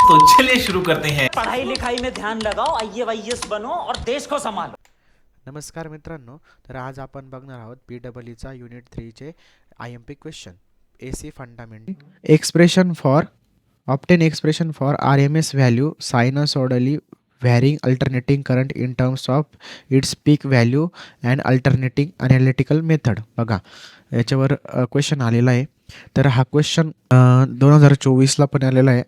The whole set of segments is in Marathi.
तो चलिए शुरू करते हैं। पढ़ाई लिखाई में ध्यान लगाओ, IAS बनो और देश को संभालो। नमस्कार मित्रांनो, तर आज आपण बघणार आहोत PWचा युनिट 3 चे IMP question AC fundamental expression for obtain expression for RMS value sinusoidally varying alternating current in terms of its peak value and alternating analytical method. बघा याच्यावर क्वेश्चन आलेला आहे. तर हा क्वेश्चन 2024ला पण आलेला आहे.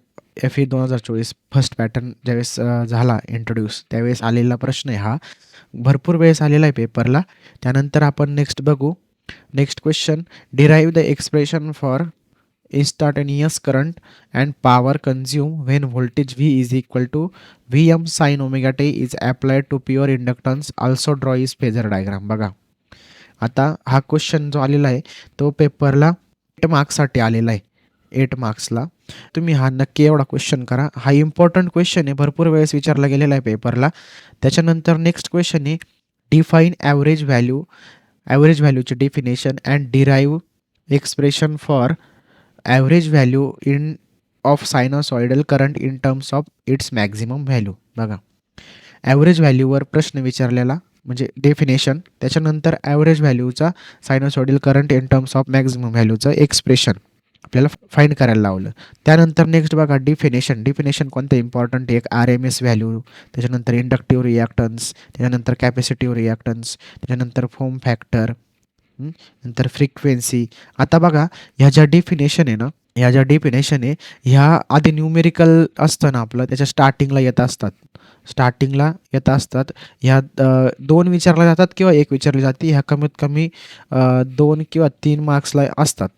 FE 2024 फर्स्ट पॅटर्न ज्यावेळेस झाला इंट्रोड्यूस त्यावेळेस आलेला प्रश्न आहे हा. भरपूर वेळेस आलेला आहे पेपरला. त्यानंतर आपण नेक्स्ट बघू. Next question, derive the expression for instantaneous current and power consumed when voltage V is equal to Vm sin omega t is applied to pure inductance. Also draw is phasor diagram. बघा आता हा क्वेश्चन जो आलेला आहे तो पेपरला 8 मार्क्ससाठी आलेला आहे. 8 मार्क्सला तुम्ही हा नक्की एवढा क्वेश्चन करा. हा इम्पॉर्टंट क्वेश्चन आहे, भरपूर वेळेस विचारला गेलेला आहे पेपरला. त्याच्यानंतर नेक्स्ट क्वेश्चन आहे, डिफाईन ॲव्हरेज व्हॅल्यूचे definition and derive expression for average value in of sinusoidal current in terms of its maximum value. बघा ॲव्हरेज व्हॅल्यूवर प्रश्न विचारलेला म्हणजे डेफिनेशन, त्याच्यानंतर ॲव्हरेज व्हॅल्यूचा sinusoidal current in terms of maximum व्हॅल्यूचं एक्सप्रेशन आपल्याला फाईंड करायला लावलं. त्यानंतर नेक्स्ट बघा डिफिनेशन कोणतं इम्पॉर्टंट, एक RMS व्हॅल्यू, त्याच्यानंतर इंडक्टिव्ह रिॲक्टन्स, त्याच्यानंतर कॅपॅसिटिव्ह रिॲक्टन्स, त्याच्यानंतर फॉर्म फॅक्टर, नंतर फ्रिक्वेन्सी. आता बघा ह्या ज्या डेफिनेशन आहे ह्या आधी न्यूमेरिकल असतं ना आपलं, त्याच्या स्टार्टिंगला येत असतात. ह्या 2 विचारल्या जातात किंवा 1 विचारली जाते. ह्या कमीत कमी 2 किंवा 3 मार्क्सला असतात.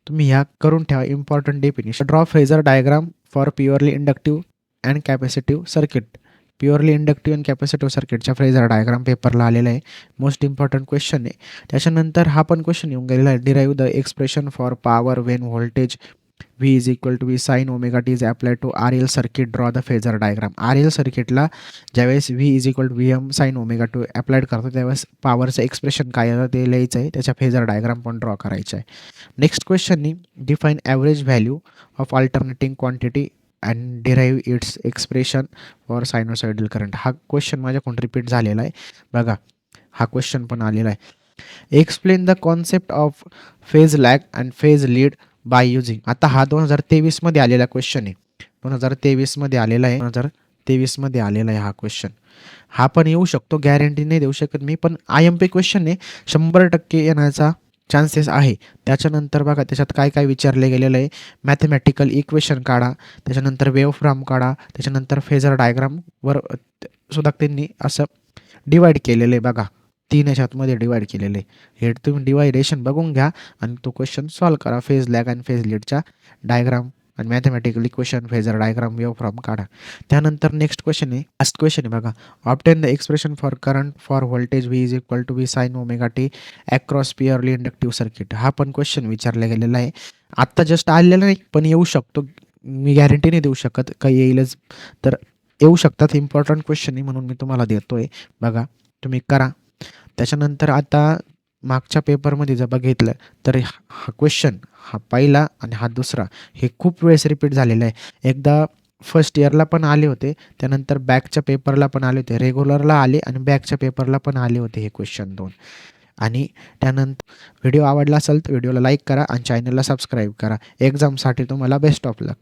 तुम्ही ह्या करून ठेवा. Important definition, draw phasor diagram for purely inductive and capacitive circuit. Purely inductive and capacitive सर्किटच्या फेजर डायग्राम पेपरला आलेला आहे. मोस्ट इम्पॉर्टंट क्वेश्चन आहे. त्याच्यानंतर हा पण क्वेश्चन येऊन गेलेला आहे, derive the expression for power Wien voltage V is equal to V sin omega t is applied to RL circuit. Draw the phasor diagram. RL सर्किटला ज्यावेळेस V is equal to Vm sin omega t applied करतो त्यावेळेस पॉवरचं एक्सप्रेशन काय आहे ते लिहायचं आहे. त्याच्या फेजर डायग्राम पण ड्रॉ करायचा आहे. नेक्स्ट क्वेश्चननी define average value of alternating quantity and derive its expression for sinusoidal current. हा क्वेश्चन माझ्याकडून रिपीट झालेला आहे. बघा हा क्वेश्चन पण आलेला आहे. Explain the concept of phase lag and phase lead by using. आता हा 2023मध्ये आलेला क्वेश्चन आहे. 2023मध्ये आलेला आहे हा क्वेश्चन. हा पण येऊ शकतो, गॅरंटी नाही देऊ शकत मी, पण IMP क्वेश्चन आहे, 100% येण्याचा चान्सेस आहे. त्याच्यानंतर बघा त्याच्यात काय काय विचारले गेलेलं आहे. मॅथमॅटिकल इक्वेशन काढा, त्याच्यानंतर वेव्ह फॉर्म काढा, त्याच्यानंतर फेजर डायग्रामवर सुद्धा त्यांनी असं डिवाईड केलेलं आहे. बघा 3 ह्याच्यातमध्ये डिवाईड केलेले. हे तुम्ही डिवायडेशन बघून घ्या आणि तो क्वेश्चन सॉल्व करा. फेज लॅग आणि फेज लीडच्या डायग्राम आणि mathematical equation, phasor diagram, wave form काढा. त्यानंतर नेक्स्ट क्वेश्चन आहे, लास्ट क्वेश्चन आहे बघा, obtain the expression for current for voltage V is equal to V sin omega t across purely inductive circuit. हा पण क्वेश्चन विचारला गेलेला आहे. आत्ता जस्ट आलेला नाही पण येऊ शकतो, मी गॅरंटी नाही देऊ शकत का येईलच, तर येऊ शकतात. इम्पॉर्टंट क्वेश्चन आहे म्हणून मी तुम्हाला देतोय. बघा तुम्ही करा. त्याच्यानंतर आता मागच्या पेपरमध्ये जर बघितलं तर हा क्वेश्चन, हा पहिला आणि हा दुसरा, हे खूप वेळेस रिपीट झालेला आहे. एकदा फर्स्ट इयरला पण आले होते, त्यानंतर बॅकच्या पेपरला पण आले होते, रेग्युलरला आले आणि बॅकच्या पेपरला पण आले होते हे क्वेश्चन 2. आणि त्यानंतर व्हिडिओ आवडला असेल तर व्हिडिओला लाईक करा आणि चॅनलला सबस्क्राईब करा. एक्झामसाठी तुम्हाला बेस्ट ऑफ लक.